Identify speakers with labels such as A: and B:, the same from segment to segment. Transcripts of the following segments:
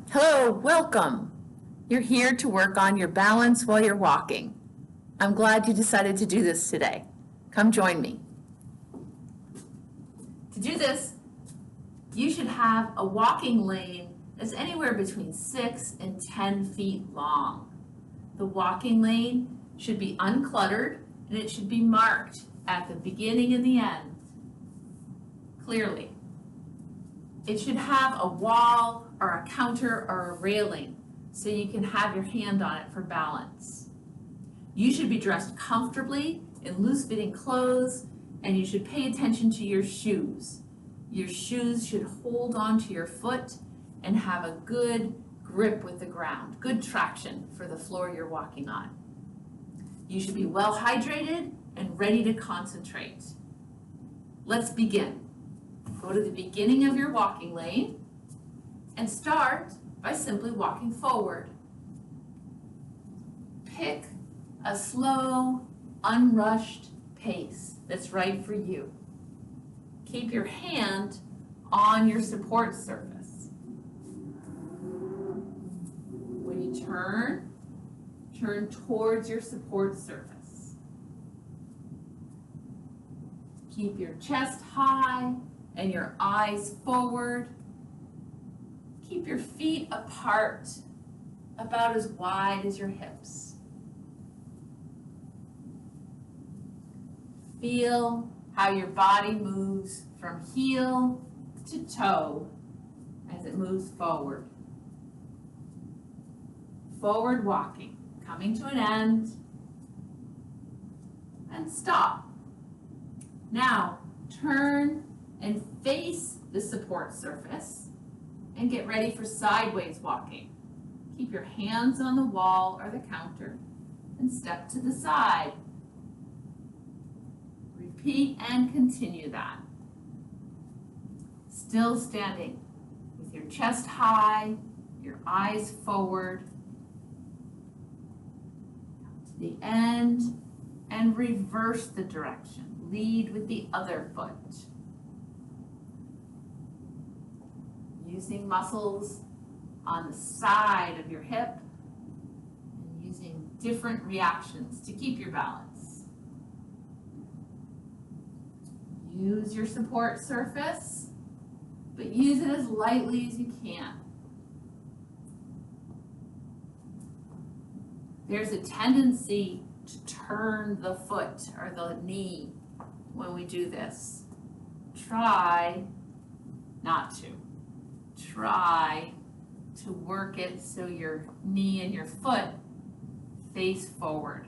A: Hello, welcome. You're here to work on your balance while you're walking. I'm glad you decided to do this today. Come join me. To do this, you should have a walking lane that's anywhere between 6 and 10 feet long. The walking lane should be uncluttered and it should be marked at the beginning and the end clearly. It should have a wall or a counter or a railing so you can have your hand on it for balance. You should be dressed comfortably in loose-fitting clothes, and you should pay attention to your shoes. Your shoes should hold onto your foot and have a good grip with the ground, good traction for the floor you're walking on. You should be well hydrated and ready to concentrate. Let's begin. Go to the beginning of your walking lane and start by simply walking forward. Pick a slow, unrushed pace that's right for you. Keep your hand on your support surface. When you turn towards your support surface. Keep your chest high and your eyes forward. Keep your feet apart, about as wide as your hips. Feel how your body moves from heel to toe as it moves forward. Forward walking, coming to an end, and stop. Now, turn and face the support surface and get ready for sideways walking. Keep your hands on the wall or the counter and step to the side. Repeat and continue that. Still standing with your chest high, your eyes forward. Come to the end and reverse the direction. Lead with the other foot. Using muscles on the side of your hip and using different reactions to keep your balance. Use your support surface, but use it as lightly as you can. There's a tendency to turn the foot or the knee when we do this. Try not to. Try to work it so your knee and your foot face forward,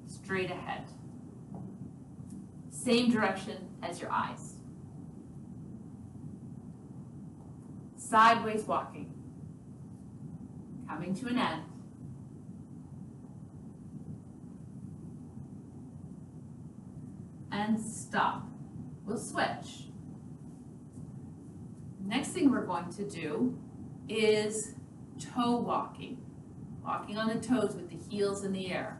A: straight ahead. Same direction as your eyes. Sideways walking, coming to an end. And stop. We'll switch. Next thing we're going to do is toe walking. Walking on the toes with the heels in the air.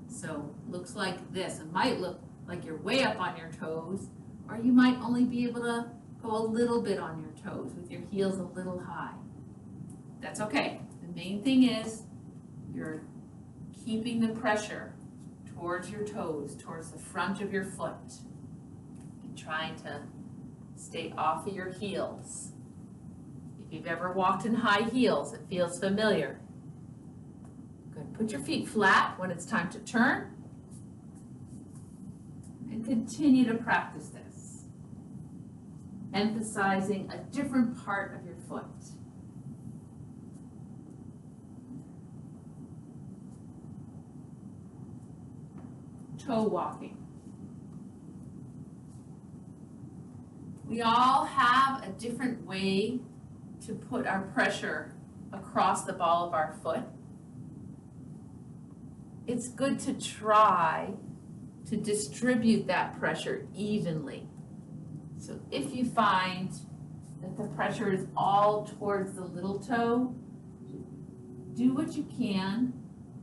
A: So looks like this. It might look like you're way up on your toes, or you might only be able to go a little bit on your toes with your heels a little high. That's okay. The main thing is you're keeping the pressure towards your toes, towards the front of your foot, and trying to stay off of your heels. If you've ever walked in high heels, it feels familiar. Good. Put your feet flat when it's time to turn. And continue to practice this, emphasizing a different part of your foot. Toe walking. We all have a different way to put our pressure across the ball of our foot. It's good to try to distribute that pressure evenly. So if you find that the pressure is all towards the little toe, do what you can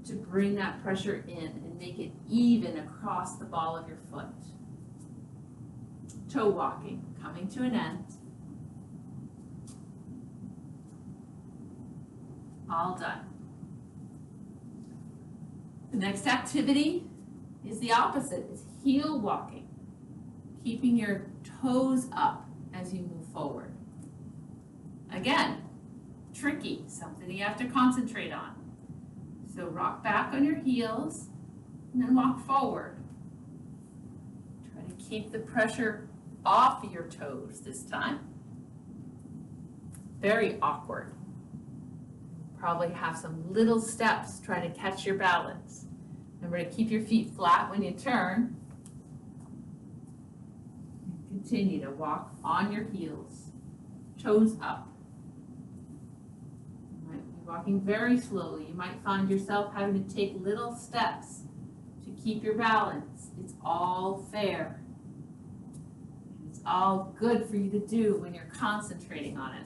A: to bring that pressure in and make it even across the ball of your foot. Toe walking, coming to an end. All done. The next activity is the opposite. It's heel walking, keeping your toes up as you move forward. Again, tricky, something you have to concentrate on. So rock back on your heels and then walk forward. Try to keep the pressure off your toes this time. Very awkward. Probably have some little steps trying to catch your balance. Remember to keep your feet flat when you turn. And continue to walk on your heels, toes up. You might be walking very slowly. You might find yourself having to take little steps to keep your balance. It's all fair. It's all good for you to do when you're concentrating on it.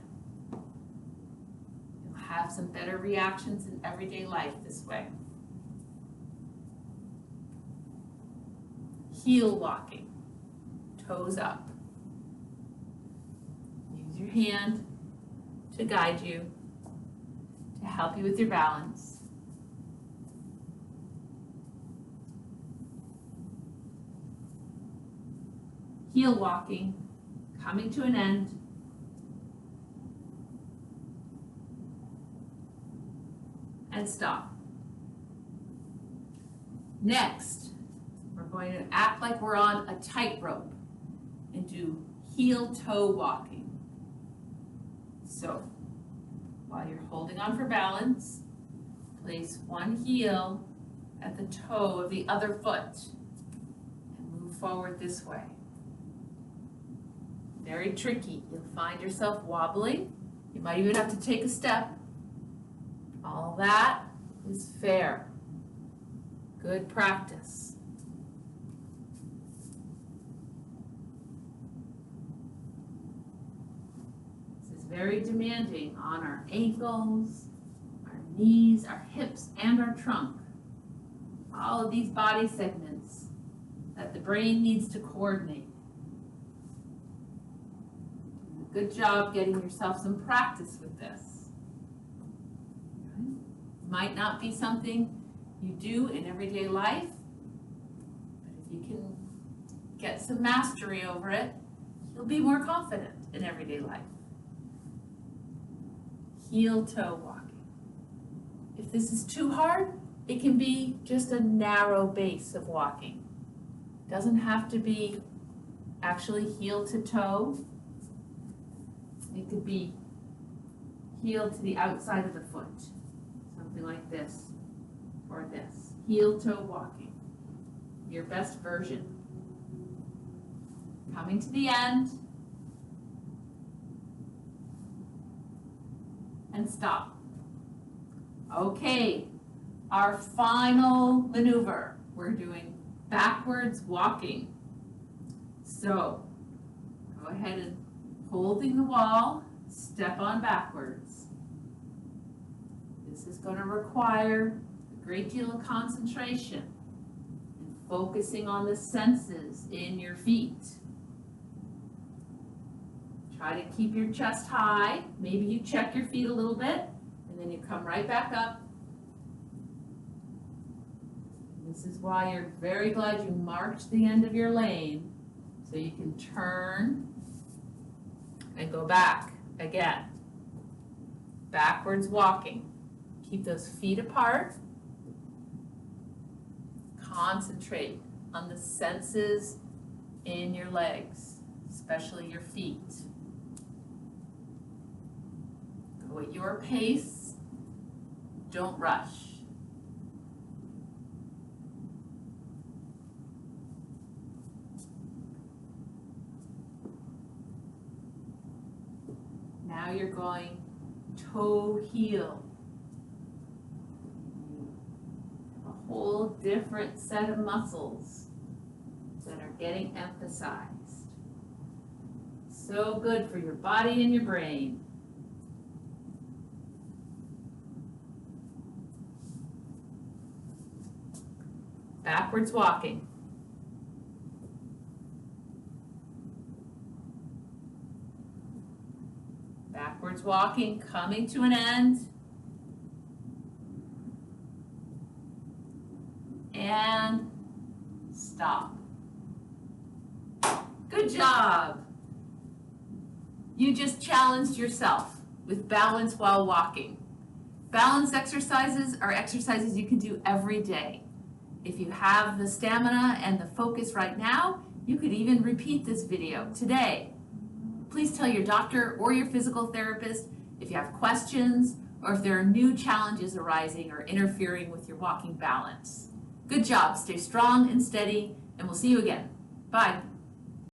A: You'll have some better reactions in everyday life this way. Heel walking, toes up. Use your hand to guide you, to help you with your balance. Heel walking, coming to an end. And stop. Next, we're going to act like we're on a tightrope and do heel-toe walking. So, while you're holding on for balance, place one heel at the toe of the other foot and move forward this way. Very tricky. You'll find yourself wobbling. You might even have to take a step. All that is fair. Good practice. This is very demanding on our ankles, our knees, our hips, and our trunk. All of these body segments that the brain needs to coordinate. Good job getting yourself some practice with this. Might not be something you do in everyday life, but if you can get some mastery over it, you'll be more confident in everyday life. Heel-toe walking. If this is too hard, it can be just a narrow base of walking. It doesn't have to be actually heel to toe. It could be heel to the outside of the foot, something like this or this. Heel-toe walking, your best version. Coming to the end and stop. Okay, our final maneuver. We're doing backwards walking. So go ahead and holding the wall, step on backwards. This is going to require a great deal of concentration and focusing on the senses in your feet. Try to keep your chest high. Maybe you check your feet a little bit and then you come right back up. This is why you're very glad you marked the end of your lane so you can turn and go back again. Backwards walking. Keep those feet apart. Concentrate on the senses in your legs, especially your feet. Go at your pace. Don't rush. Now you're going toe heel. A whole different set of muscles that are getting emphasized. So good for your body and your brain. Backwards walking. Backwards walking, coming to an end, stop. Good job. You just challenged yourself with balance while walking. Balance exercises are exercises you can do every day. If you have the stamina and the focus right now, you could even repeat this video today. Please tell your doctor or your physical therapist if you have questions or if there are new challenges arising or interfering with your walking balance. Good job, stay strong and steady, and we'll see you again. Bye.